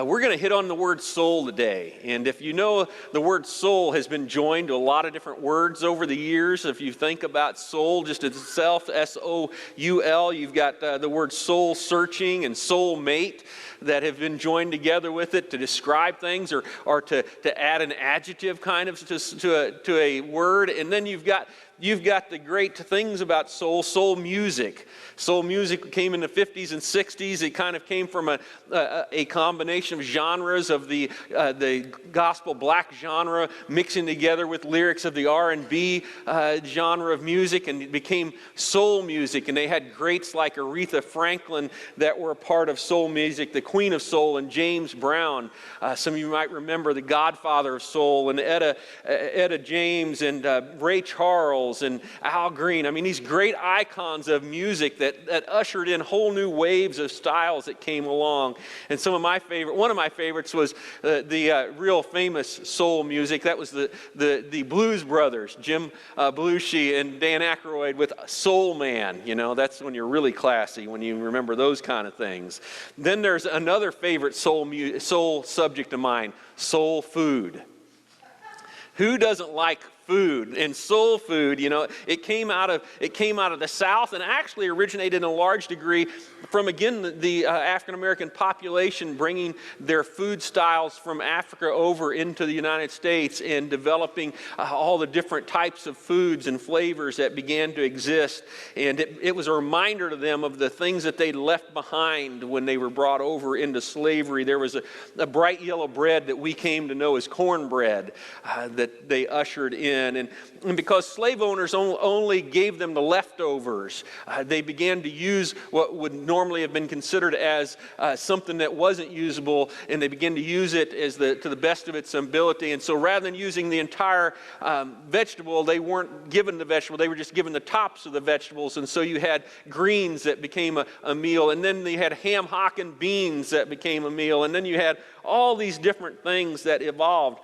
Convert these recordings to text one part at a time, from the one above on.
We're going to hit on the word soul today. And if you know, the word soul has been joined to a lot of different words over the years. If you think about soul just itself, S-O-U-L, you've got the word soul searching and soul mate that have been joined together with it to describe things or to add an adjective kind of to a word. And then you've got the great things about soul music. Soul music came in the 50s and 60s. It kind of came from a combination of genres of the gospel black genre mixing together with lyrics of the R&B genre of music, and it became soul music. And they had greats like Aretha Franklin that were a part of soul music, the Queen of Soul, and James Brown. Some of you might remember the Godfather of Soul, and Etta James, and Ray Charles, and Al Green. I mean, these great icons of music that ushered in whole new waves of styles that came along. And one of my favorites was the real famous soul music. That was the Blues Brothers, Jim Belushi and Dan Aykroyd with Soul Man. You know, that's when you're really classy, when you remember those kind of things. Then there's another favorite soul subject of mine, soul food. Who doesn't like food? And soul food, you know, it came out of the South, and actually originated in a large degree from, again, the African American population bringing their food styles from Africa over into the United States and developing all the different types of foods and flavors that began to exist. And it was a reminder to them of the things that they left behind when they were brought over into slavery. There was a bright yellow bread that we came to know as cornbread that they ushered in. And because slave owners only gave them the leftovers, they began to use what would normally have been considered as something that wasn't usable, and they began to use it to the best of its ability. And so rather than using the entire vegetable, they weren't given the vegetable, they were just given the tops of the vegetables. And so you had greens that became a meal, and then you had ham, hock, and beans that became a meal, and then you had all these different things that evolved.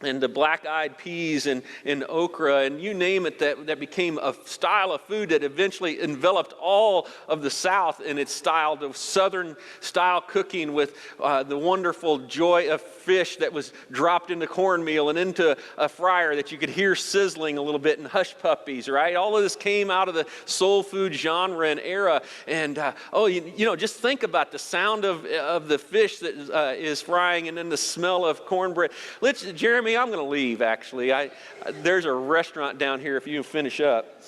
And the black-eyed peas and okra, and you name it, that became a style of food that eventually enveloped all of the South in its style, the Southern-style cooking with the wonderful joy of fish that was dropped into cornmeal and into a fryer that you could hear sizzling a little bit, and hush puppies, right? All of this came out of the soul food genre and era. And, just think about the sound of the fish that is frying, and then the smell of cornbread. Jeremy, I'm going to leave, actually. There's a restaurant down here if you finish up.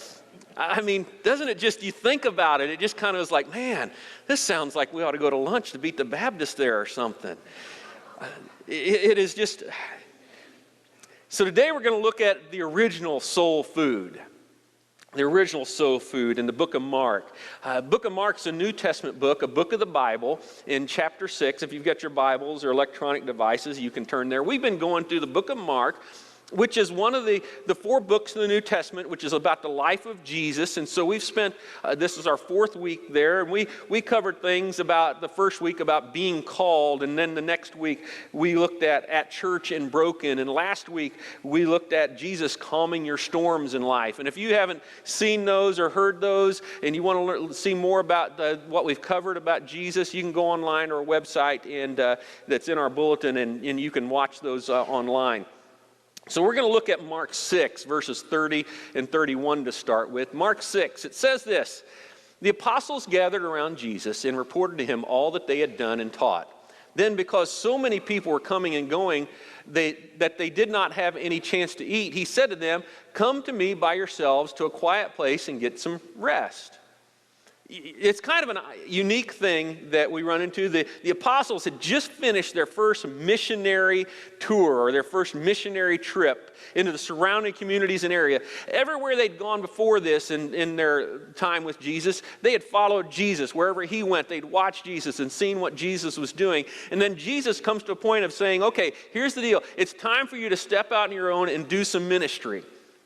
I mean, doesn't it just, you think about it, it just kind of is like, man, this sounds like we ought to go to lunch to beat the Baptist there or something. It is just... So today we're going to look at the original soul food. The original soul food in the book of Mark. Book of Mark's a New Testament book, a book of the Bible. In chapter 6, if you've got your Bibles or electronic devices, you can turn there. We've been going through the book of Mark, which is one of the 4 books in the New Testament, which is about the life of Jesus. And so we've spent, this is our 4th week there, and we covered things about the first week about being called, and then the next week we looked at church and broken, and last week we looked at Jesus calming your storms in life. And if you haven't seen those or heard those, and you want to see more about what we've covered about Jesus, you can go online or our website, and that's in our bulletin, and you can watch those online. So we're going to look at Mark 6, verses 30 and 31 to start with. Mark 6, it says this: "The apostles gathered around Jesus and reported to him all that they had done and taught. Then, because so many people were coming and going that they did not have any chance to eat, he said to them, 'Come to me by yourselves to a quiet place and get some rest.'" It's kind of a unique thing that we run into. The apostles had just finished their first missionary tour, or their first missionary trip into the surrounding communities and area. Everywhere they'd gone before this in their time with Jesus, they had followed Jesus. Wherever he went, they'd watched Jesus and seen what Jesus was doing. And then Jesus comes to a point of saying, okay, here's the deal. It's time for you to step out on your own and do some ministry.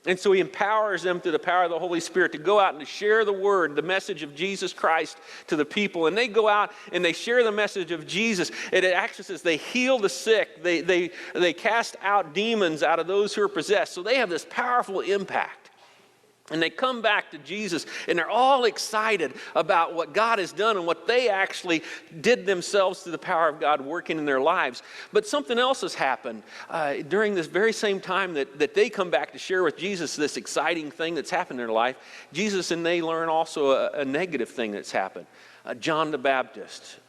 And so he empowers them through the power of the Holy Spirit to go out and to share the word, the message of Jesus Christ to the people. And they go out and they share the message of Jesus. And it actually says they heal the sick. They cast out demons out of those who are possessed. So they have this powerful impact. And they come back to Jesus, and they're all excited about what God has done and what they actually did themselves through the power of God working in their lives. But something else has happened during this very same time that they come back to share with Jesus this exciting thing that's happened in their life. Jesus and they learn also a negative thing that's happened. John the Baptist,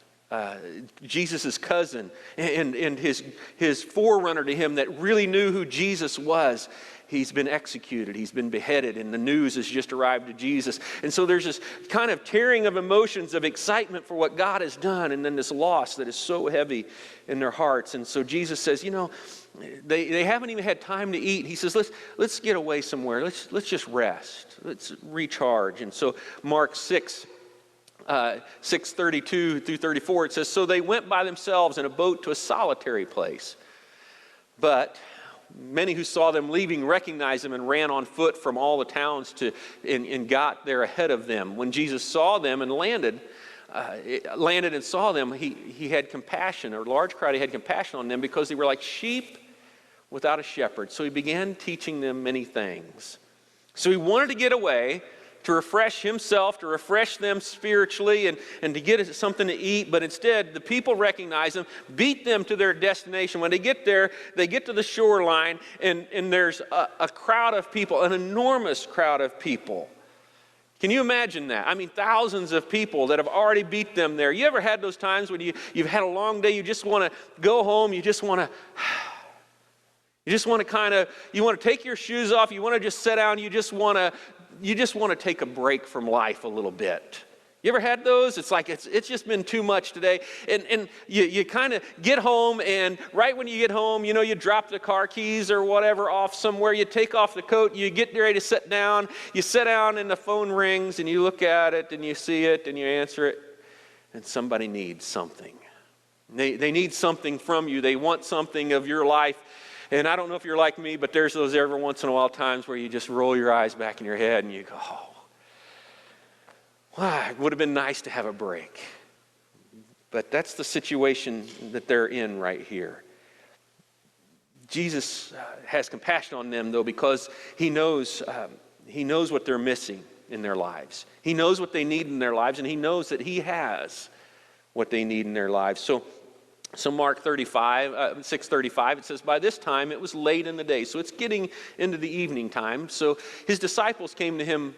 Jesus' cousin and his forerunner to him that really knew who Jesus was, he's been executed, he's been beheaded, and the news has just arrived to Jesus. And so there's this kind of tearing of emotions of excitement for what God has done, and then this loss that is so heavy in their hearts. And so Jesus says, they haven't even had time to eat. He says, let's get away somewhere. Let's just rest. Let's recharge. And so Mark 6:32 through 34, it says, so they went by themselves in a boat to a solitary place. But many who saw them leaving recognized them and ran on foot from all the towns and got there ahead of them. When Jesus saw them and landed and saw them, he had compassion, or a large crowd, he had compassion on them because they were like sheep without a shepherd. So he began teaching them many things. So he wanted to get away to refresh himself, to refresh them spiritually, and to get something to eat. But instead, the people recognize them, beat them to their destination. When they get there, they get to the shoreline, and there's a crowd of people, an enormous crowd of people. Can you imagine that? I mean, thousands of people that have already beat them there. You ever had those times when you've had a long day, you just want to go home, you just want to you want to take your shoes off, you want to just sit down, you just want to take a break from life a little bit. You ever had those? It's like it's just been too much today. And you kind of get home, and right when you get home, you drop the car keys or whatever off somewhere. You take off the coat, you get ready to sit down. You sit down and the phone rings, and you look at it and you see it and you answer it. And somebody needs something. They need something from you. They want something of your life. And I don't know if you're like me, but there's those every once in a while times where you just roll your eyes back in your head and you go, it would have been nice to have a break. But that's the situation that they're in right here. Jesus has compassion on them, though, because he knows what they're missing in their lives. He knows what they need in their lives, and he knows that he has what they need in their lives. So Mark 6:35, it says, by this time it was late in the day. So it's getting into the evening time. So his disciples came to him.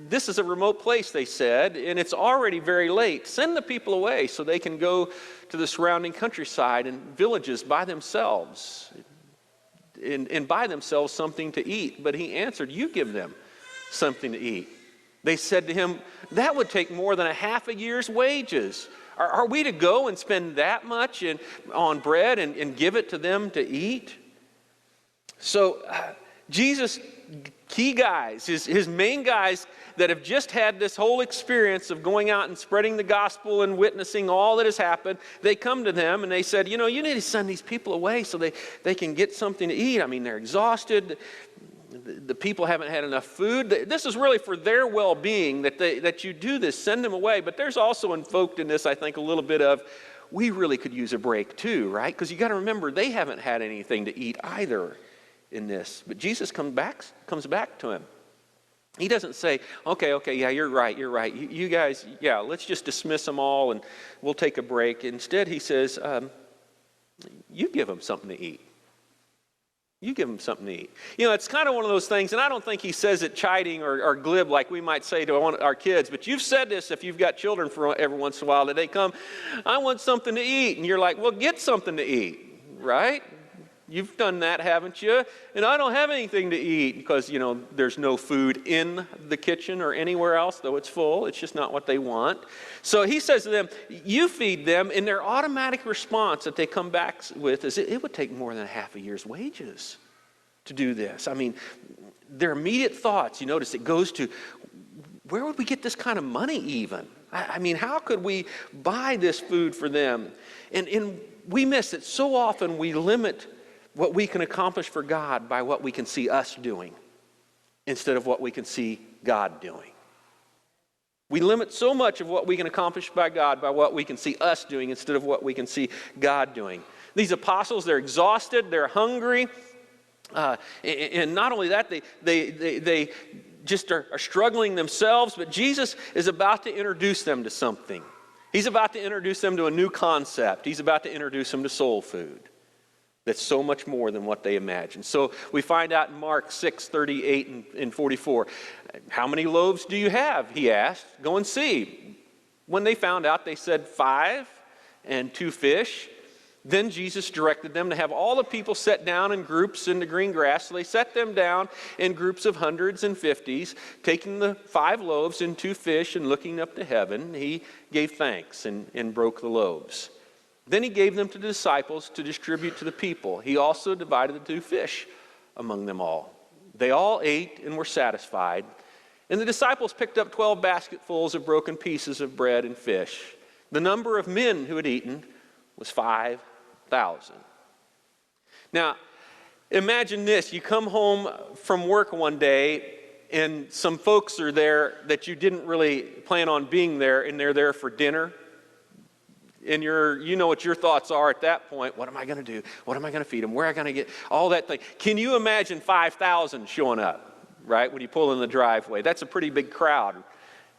This is a remote place, they said, and it's already very late. Send the people away so they can go to the surrounding countryside and villages by themselves and buy themselves something to eat. But he answered, you give them something to eat. They said to him, that would take more than a half a year's wages. Are we to go and spend that much on bread and give it to them to eat? So Jesus' key guys, his main guys that have just had this whole experience of going out and spreading the gospel and witnessing all that has happened, they come to them and they said, you need to send these people away so they can get something to eat. I mean, they're exhausted. The people haven't had enough food. This is really for their well-being that you do this, send them away. But there's also invoked in this, I think, a little bit of, we really could use a break too, right? Because you got to remember, they haven't had anything to eat either in this. But Jesus comes back to him. He doesn't say, okay, yeah, you're right. You guys, yeah, let's just dismiss them all and we'll take a break. Instead, he says, you give them something to eat. You give them something to eat. It's kind of one of those things, and I don't think he says it chiding or glib like we might say to our kids, but you've said this if you've got children for every once in a while, that they come, I want something to eat. And you're like, well, get something to eat, right? You've done that, haven't you? And I don't have anything to eat because, there's no food in the kitchen or anywhere else, though it's full. It's just not what they want. So he says to them, you feed them, and their automatic response that they come back with is, it would take more than half a year's wages to do this. I mean, their immediate thoughts, you notice it goes to, where would we get this kind of money even? I mean, how could we buy this food for them? And we miss it. So often we limit what we can accomplish for God by what we can see us doing instead of what we can see God doing. We limit so much of what we can accomplish by God by what we can see us doing instead of what we can see God doing. These apostles, they're exhausted, they're hungry, and not only that, just are struggling themselves, but Jesus is about to introduce them to something. He's about to introduce them to a new concept. He's about to introduce them to soul food that's so much more than what they imagine. So we find out in Mark 6:38 and 44, how many loaves do you have? He asked. Go and see. When they found out, they said 5 and 2 fish. Then Jesus directed them to have all the people set down in groups in the green grass. So they set them down in groups of hundreds and fifties, taking the 5 loaves and 2 fish and looking up to heaven. He gave thanks and broke the loaves. Then he gave them to the disciples to distribute to the people. He also divided the 2 fish among them all. They all ate and were satisfied. And the disciples picked up 12 basketfuls of broken pieces of bread and fish. The number of men who had eaten was 5,000. Now, imagine this. You come home from work one day and some folks are there that you didn't really plan on being there, and they're there for dinner. And you know what your thoughts are at that point. What am I going to do? What am I going to feed them? Where am I going to get all that thing? Can you imagine 5,000 showing up, right, when you pull in the driveway? That's a pretty big crowd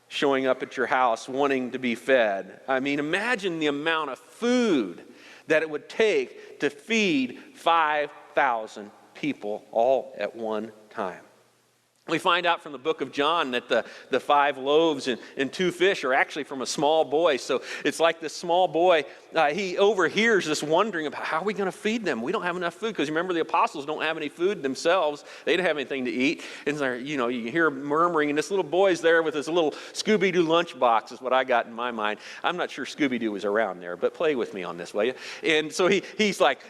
showing up at your house wanting to be fed. I mean, imagine the amount of food that it would take to feed 5,000 people all at one time. We find out from the book of John that the 5 loaves and 2 fish are actually from a small boy. So it's like this small boy, he overhears this wondering about how are we going to feed them? We don't have enough food, because remember the apostles don't have any food themselves. They didn't have anything to eat. And so, you can hear murmuring, and this little boy's there with his little Scooby-Doo lunchbox is what I got in my mind. I'm not sure Scooby-Doo was around there, but play with me on this, will you? And so he's like,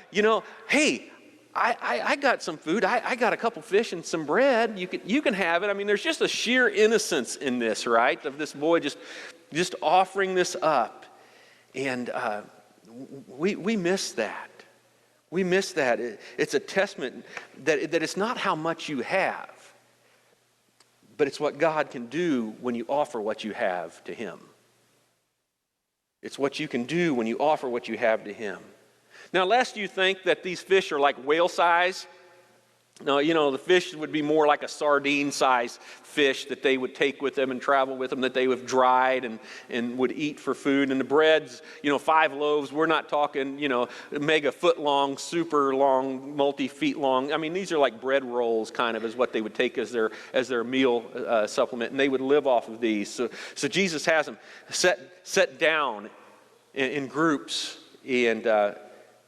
hey, I got some food. I got a couple fish and some bread. You can have it. I mean, there's just a sheer innocence in this, right? Of this boy just offering this up. And we miss that. We miss that. It's a testament that it's not how much you have, but it's what God can do when you offer what you have to Him. It's what you can do when you offer what you have to Him. Now, lest you think that these fish are like whale size, no, the fish would be more like a sardine-sized fish that they would take with them and travel with them, that they would dried and would eat for food. And the breads, 5 loaves, we're not talking, mega foot long, super long, multi-feet long. I mean, these are like bread rolls kind of is what they would take as their meal supplement, and they would live off of these. So Jesus has them set down in groups and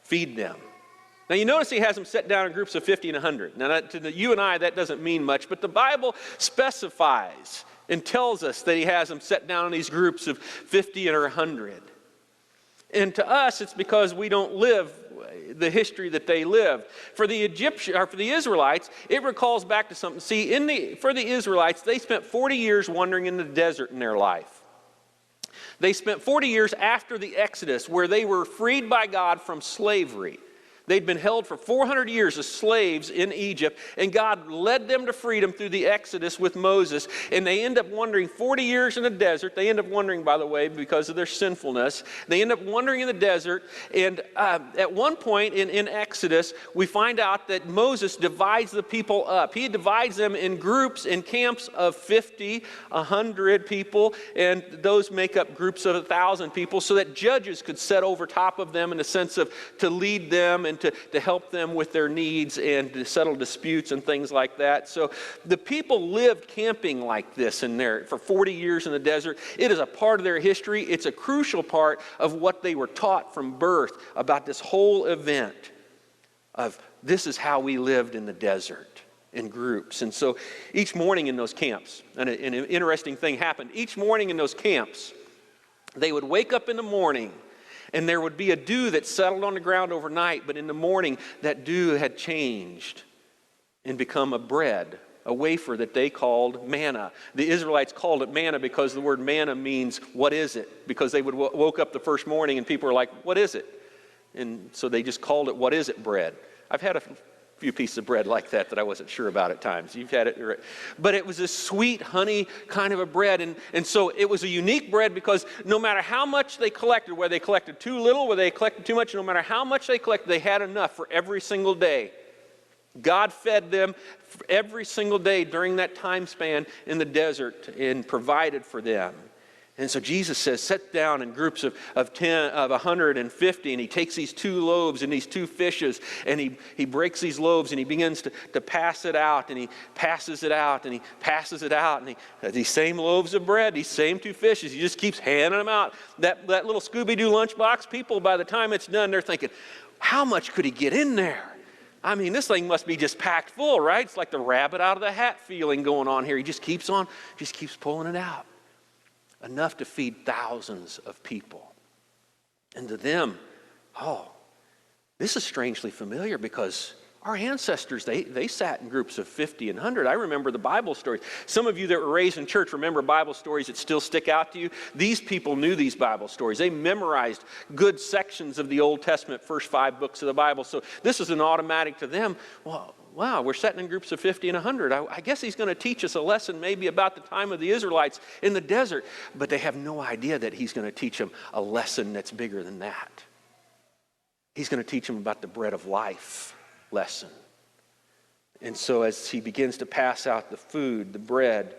feed them. Now you notice he has them set down in groups of 50 and 100. Now to you and I, that doesn't mean much, but the Bible specifies and tells us that he has them set down in these groups of 50 or 100. And to us, it's because we don't live the history that they lived. For the Israelites, it recalls back to something. See, for the Israelites, they spent 40 years wandering in the desert in their life. They spent 40 years after the Exodus, where they were freed by God from slavery. They'd been held for 400 years as slaves in Egypt, and God led them to freedom through the Exodus with Moses. And they end up wandering 40 years in the desert. They end up wandering, by the way, because of their sinfulness. They end up wandering in the desert. And at one point in Exodus, we find out that Moses divides the people up. He divides them in groups, in camps of 50, 100 people, and those make up groups of 1,000 people, so that judges could set over top of them in the sense of to lead them and to help them with their needs and to settle disputes and things like that. So the people lived camping like this in there for 40 years in the desert. It is a part of their history. It's a crucial part of what they were taught from birth about this whole event of this is how we lived in the desert in groups. And so each morning in those camps, and an interesting thing happened. Each morning in those camps, they would wake up in the morning, and there would be a dew that settled on the ground overnight, but in the morning that dew had changed and become a bread, a wafer that they called manna. The Israelites called it manna because the word manna means what is it? Because they would woke up the first morning and people were like, what is it? And so they just called it what is it bread. I've had a few pieces of bread like that I wasn't sure about at times. You've had it. But it was a sweet honey kind of a bread. And so it was a unique bread because no matter how much they collected, whether they collected too little, whether they collected too much, no matter how much they collected, they had enough for every single day. God fed them every single day during that time span in the desert and provided for them. And so Jesus says, set down in groups of 150, and he takes these 2 loaves and these 2 fishes, and he breaks these loaves, and he begins to pass it out, and he passes it out, and he passes it out, and these same loaves of bread, these same 2 fishes, he just keeps handing them out. That little Scooby-Doo lunchbox, people, by the time it's done, they're thinking, how much could he get in there? I mean, this thing must be just packed full, right? It's like the rabbit out of the hat feeling going on here. He just keeps pulling it out. Enough to feed thousands of people. And to them, this is strangely familiar because our ancestors, they sat in groups of 50 and 100. I remember the Bible stories. Some of you that were raised in church remember Bible stories that still stick out to you. These people knew these Bible stories. They memorized good sections of the Old Testament, first 5 books of the Bible. So this is an automatic to them. Well, wow, we're sitting in groups of 50 and 100. I guess he's going to teach us a lesson maybe about the time of the Israelites in the desert. But they have no idea that he's going to teach them a lesson that's bigger than that. He's going to teach them about the bread of life lesson. And so as he begins to pass out the food, the bread,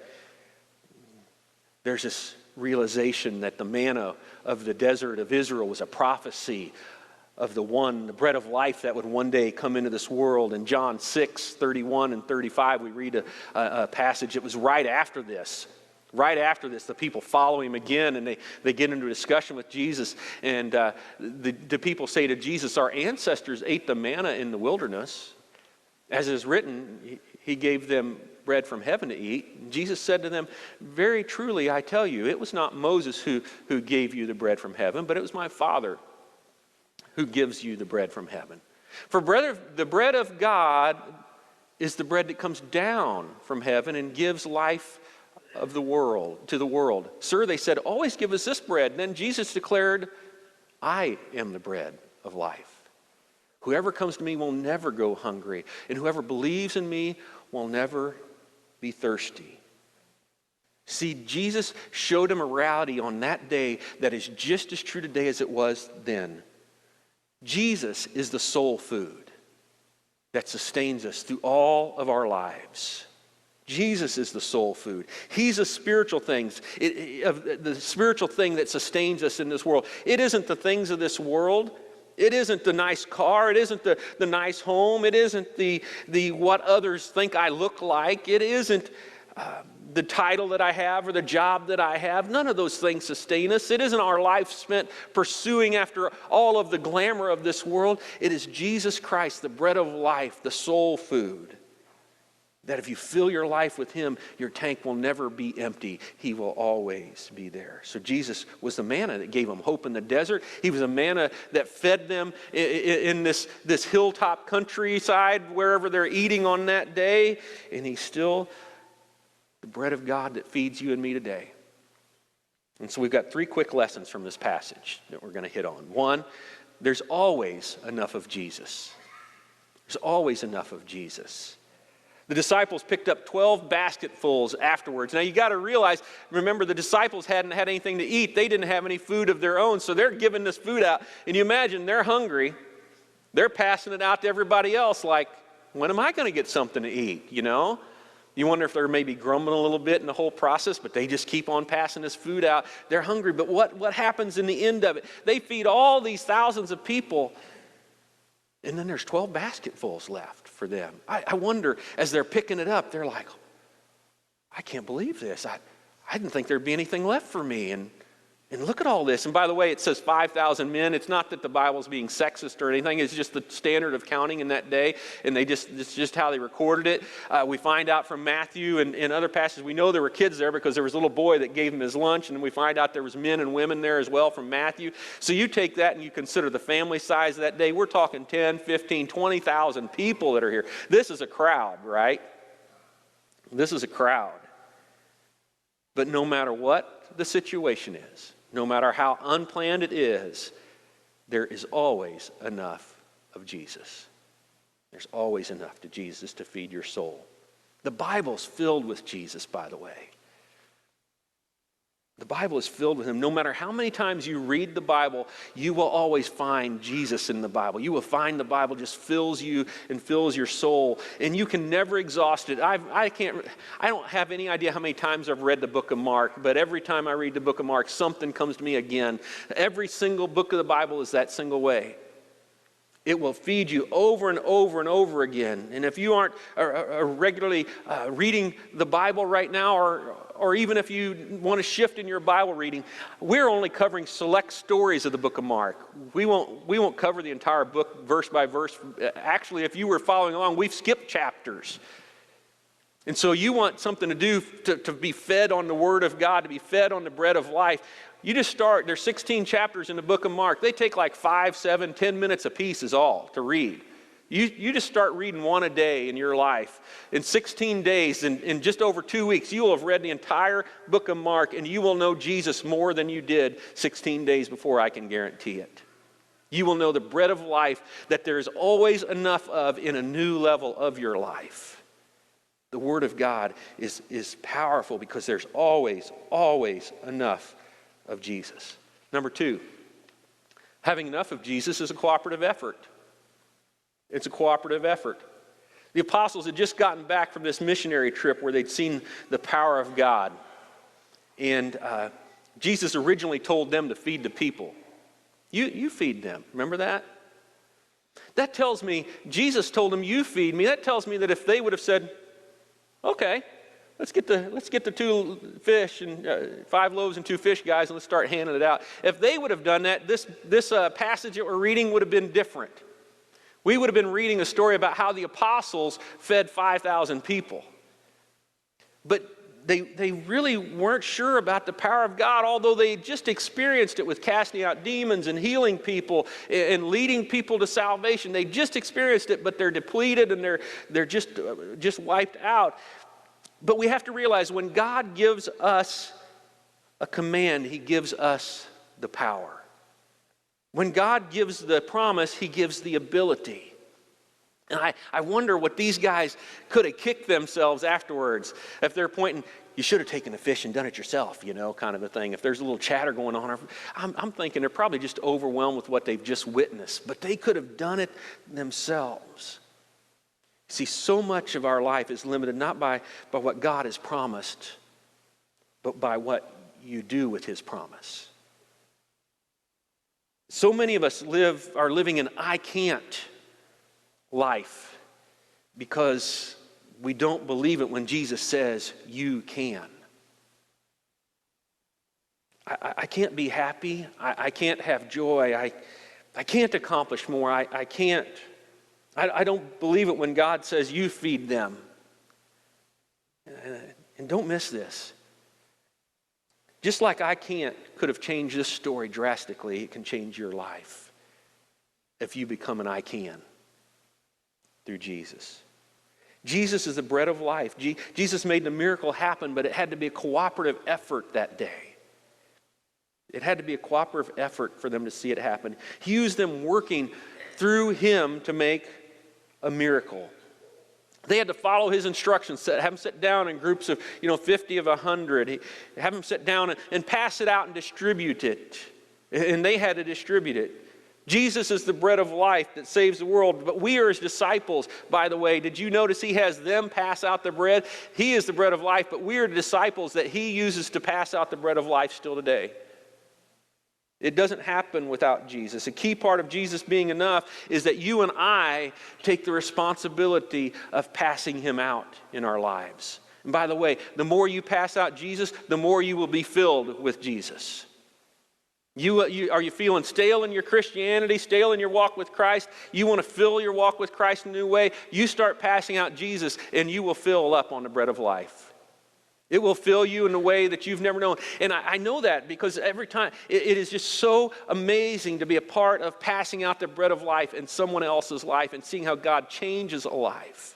there's this realization that the manna of the desert of Israel was a prophecy of the bread of life that would one day come into this world. In John 6, 31 and 35, we read a passage. It was right after this. Right after this, the people follow him again, and they get into a discussion with Jesus. And the people say to Jesus, our ancestors ate the manna in the wilderness. As is written, he gave them bread from heaven to eat. And Jesus said to them, very truly, I tell you, it was not Moses who gave you the bread from heaven, but it was my Father who gives you the bread from heaven. For the bread of God is the bread that comes down from heaven and gives life of the world to the world. Sir, they said, always give us this bread. And then Jesus declared, I am the bread of life. Whoever comes to me will never go hungry, and whoever believes in me will never be thirsty. See, Jesus showed him a reality on that day that is just as true today as it was then. Jesus is the soul food that sustains us through all of our lives. Jesus is the soul food. He's a spiritual thing, the spiritual thing that sustains us in this world. It isn't the things of this world. It isn't the nice car. It isn't the nice home. It isn't the what others think I look like. It isn't the title that I have or the job that I have. None of those things sustain us. It isn't our life spent pursuing after all of the glamour of this world. It is Jesus Christ, the bread of life, the soul food. That if you fill your life with him, your tank will never be empty. He will always be there. So Jesus was the manna that gave them hope in the desert. He was a manna that fed them in this hilltop countryside, wherever they're eating on that day. And he's still the bread of God that feeds you and me today. And so we've got 3 quick lessons from this passage that we're going to hit on. 1, there's always enough of Jesus. There's always enough of Jesus. The disciples picked up 12 basketfuls afterwards. Now you got to realize, remember the disciples hadn't had anything to eat. They didn't have any food of their own, so they're giving this food out. And you imagine they're hungry. They're passing it out to everybody else like, when am I going to get something to eat, you know? You wonder if they're maybe grumbling a little bit in the whole process, but they just keep on passing this food out. They're hungry, but what happens in the end of it? They feed all these thousands of people, and then there's 12 basketfuls left for them. I wonder, as they're picking it up, they're like, I can't believe this. I didn't think there'd be anything left for me. And look at all this. And by the way, it says 5,000 men. It's not that the Bible's being sexist or anything. It's just the standard of counting in that day. And it's just how they recorded it. We find out from Matthew and other passages, we know there were kids there because there was a little boy that gave him his lunch. And we find out there was men and women there as well from Matthew. So you take that and you consider the family size of that day. We're talking 10, 15, 20,000 people that are here. This is a crowd, right? This is a crowd. But no matter what the situation is, no matter how unplanned it is, there is always enough of Jesus. There's always enough to Jesus to feed your soul. The Bible's filled with Jesus, by the way. The Bible is filled with him. No matter how many times you read the Bible, you will always find Jesus in the Bible. You will find the Bible just fills you and fills your soul, and you can never exhaust it. I don't have any idea how many times I've read the book of Mark, but every time I read the book of Mark, something comes to me again. Every single book of the Bible is that single way. It will feed you over and over and over again. And if you aren't regularly reading the Bible right now, or even if you want to shift in your Bible reading, we're only covering select stories of the book of Mark. We won't cover the entire book verse by verse. Actually, if you were following along, we've skipped chapters. And so you want something to do to be fed on the Word of God, to be fed on the bread of life. You just start, there's 16 chapters in the book of Mark. They take like 5, 7, 10 minutes a piece is all to read. You just start reading one a day in your life. In 16 days, in just over 2 weeks, you will have read the entire book of Mark, and you will know Jesus more than you did 16 days before, I can guarantee it. You will know the bread of life that there's always enough of in a new level of your life. The Word of God is powerful because there's always enough of Jesus. Number 2, having enough of Jesus is a cooperative effort. It's a cooperative effort. The apostles had just gotten back from this missionary trip where they'd seen the power of God. And Jesus originally told them to feed the people. You feed them. Remember that? That tells me, Jesus told them, you feed me. That tells me that if they would have said, okay, let's get the 2 fish and 5 loaves and 2 fish, guys, and let's start handing it out. If they would have done that, this passage that we're reading would have been different. We would have been reading a story about how the apostles fed 5,000 people. But they really weren't sure about the power of God, although they just experienced it with casting out demons and healing people and leading people to salvation. They just experienced it, but they're depleted and they're just wiped out. But we have to realize when God gives us a command, He gives us the power. When God gives the promise, He gives the ability. And I wonder what these guys could have kicked themselves afterwards if they're pointing, you should have taken the fish and done it yourself, kind of a thing. If there's a little chatter going on, I'm thinking they're probably just overwhelmed with what they've just witnessed. But they could have done it themselves. See, so much of our life is limited not by what God has promised, but by what you do with His promise. So many of us are living an I can't life because we don't believe it when Jesus says you can. I can't be happy. I can't have joy. I can't accomplish more. I can't. I don't believe it when God says you feed them. And don't miss this. Just like I could have changed this story drastically, it can change your life if you become an I can through Jesus. Jesus is the bread of life. Jesus made the miracle happen, but it had to be a cooperative effort that day. It had to be a cooperative effort for them to see it happen. He used them working through Him to make a miracle. They had to follow His instructions, have them sit down in groups of 50 of 100, have them sit down and pass it out and distribute it. And they had to distribute it. Jesus is the bread of life that saves the world, but we are His disciples, by the way. Did you notice He has them pass out the bread? He is the bread of life, but we are the disciples that He uses to pass out the bread of life still today. It doesn't happen without Jesus. A key part of Jesus being enough is that you and I take the responsibility of passing Him out in our lives. And by the way, the more you pass out Jesus, the more you will be filled with Jesus. Are you feeling stale in your Christianity, stale in your walk with Christ? You want to fill your walk with Christ in a new way? You start passing out Jesus and you will fill up on the bread of life. It will fill you in a way that you've never known. And I know that because every time, it is just so amazing to be a part of passing out the bread of life in someone else's life and seeing how God changes a life.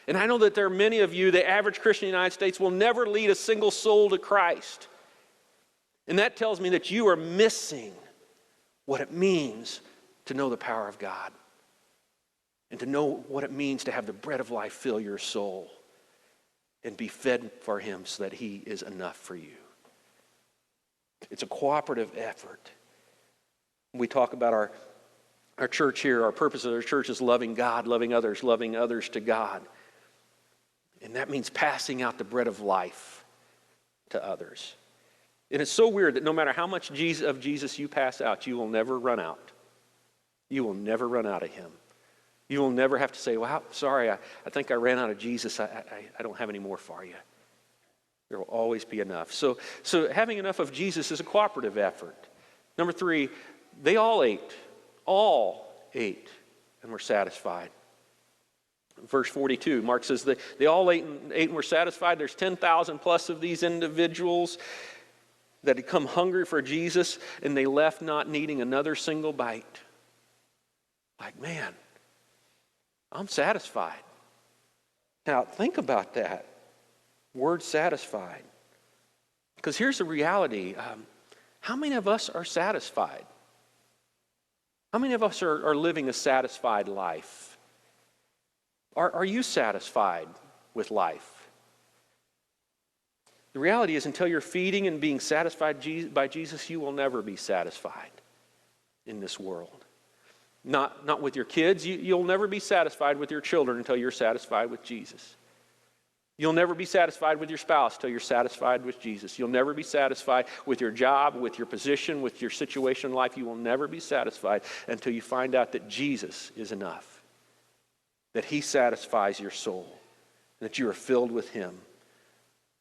And I know that there are many of you, the average Christian in the United States will never lead a single soul to Christ. And that tells me that you are missing what it means to know the power of God and to know what it means to have the bread of life fill your soul and be fed for Him so that He is enough for you. It's a cooperative effort. We talk about our church here, our purpose of our church is loving God, loving others to God. And that means passing out the bread of life to others. And it's so weird that no matter how much of Jesus you pass out, you will never run out. You will never run out of him. You will never have to say, well, sorry, I think I ran out of Jesus. I don't have any more for you. There will always be enough. So having enough of Jesus is a cooperative effort. Number 3, they all ate, and were satisfied. Verse 42, Mark says they all ate and were satisfied. There's 10,000 plus of these individuals that had come hungry for Jesus, and they left not needing another single bite. Like, man, I'm satisfied. Now, think about that. Word satisfied. Because here's the reality. How many of us are satisfied? How many of us are living a satisfied life? Are you satisfied with life? The reality is, until you're feeding and being satisfied by Jesus, you will never be satisfied in this world. Not with your kids. You'll never be satisfied with your children until you're satisfied with Jesus. You'll never be satisfied with your spouse until you're satisfied with Jesus. You'll never be satisfied with your job, with your position, with your situation in life. You will never be satisfied until you find out that Jesus is enough, that he satisfies your soul, and that you are filled with him.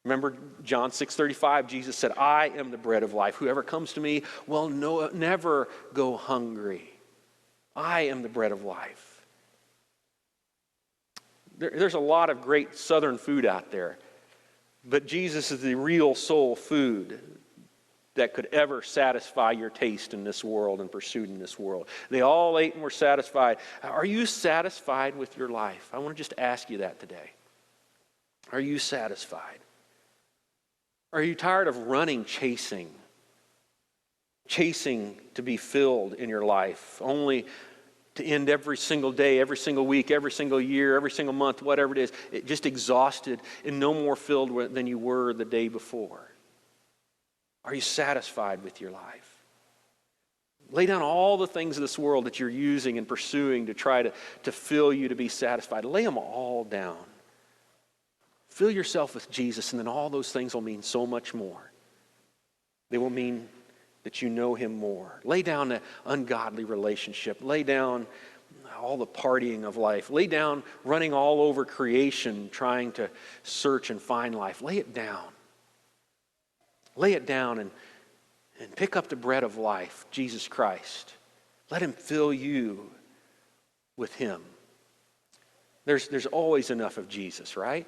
Remember John 6:35, Jesus said, I am the bread of life. Whoever comes to me will never go hungry. I am the bread of life. There's a lot of great southern food out there, but Jesus is the real soul food that could ever satisfy your taste in this world and pursuit in this world. They all ate and were satisfied. Are you satisfied with your life? I want to just ask you that today. Are you satisfied? Are you tired of running, chasing to be filled in your life, only to end every single day, every single week, every single year, every single month, whatever it is, just exhausted and no more filled than you were the day before? Are you satisfied with your life? Lay down all the things of this world that you're using and pursuing to try to fill you to be satisfied. Lay them all down. Fill yourself with Jesus, and then all those things will mean so much more. They will mean that you know him more. Lay down the ungodly relationship. Lay down all the partying of life. Lay down running all over creation, trying to search and find life. Lay it down. Lay it down and pick up the bread of life, Jesus Christ. Let him fill you with him. There's always enough of Jesus, right?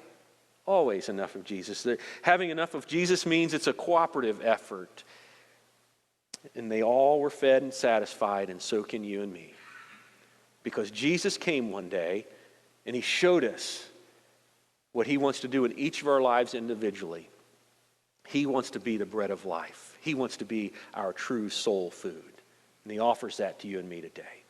Always enough of Jesus. Having enough of Jesus means it's a cooperative effort. And they all were fed and satisfied, and so can you and me. Because Jesus came one day, and he showed us what he wants to do in each of our lives individually. He wants to be the bread of life. He wants to be our true soul food. And he offers that to you and me today.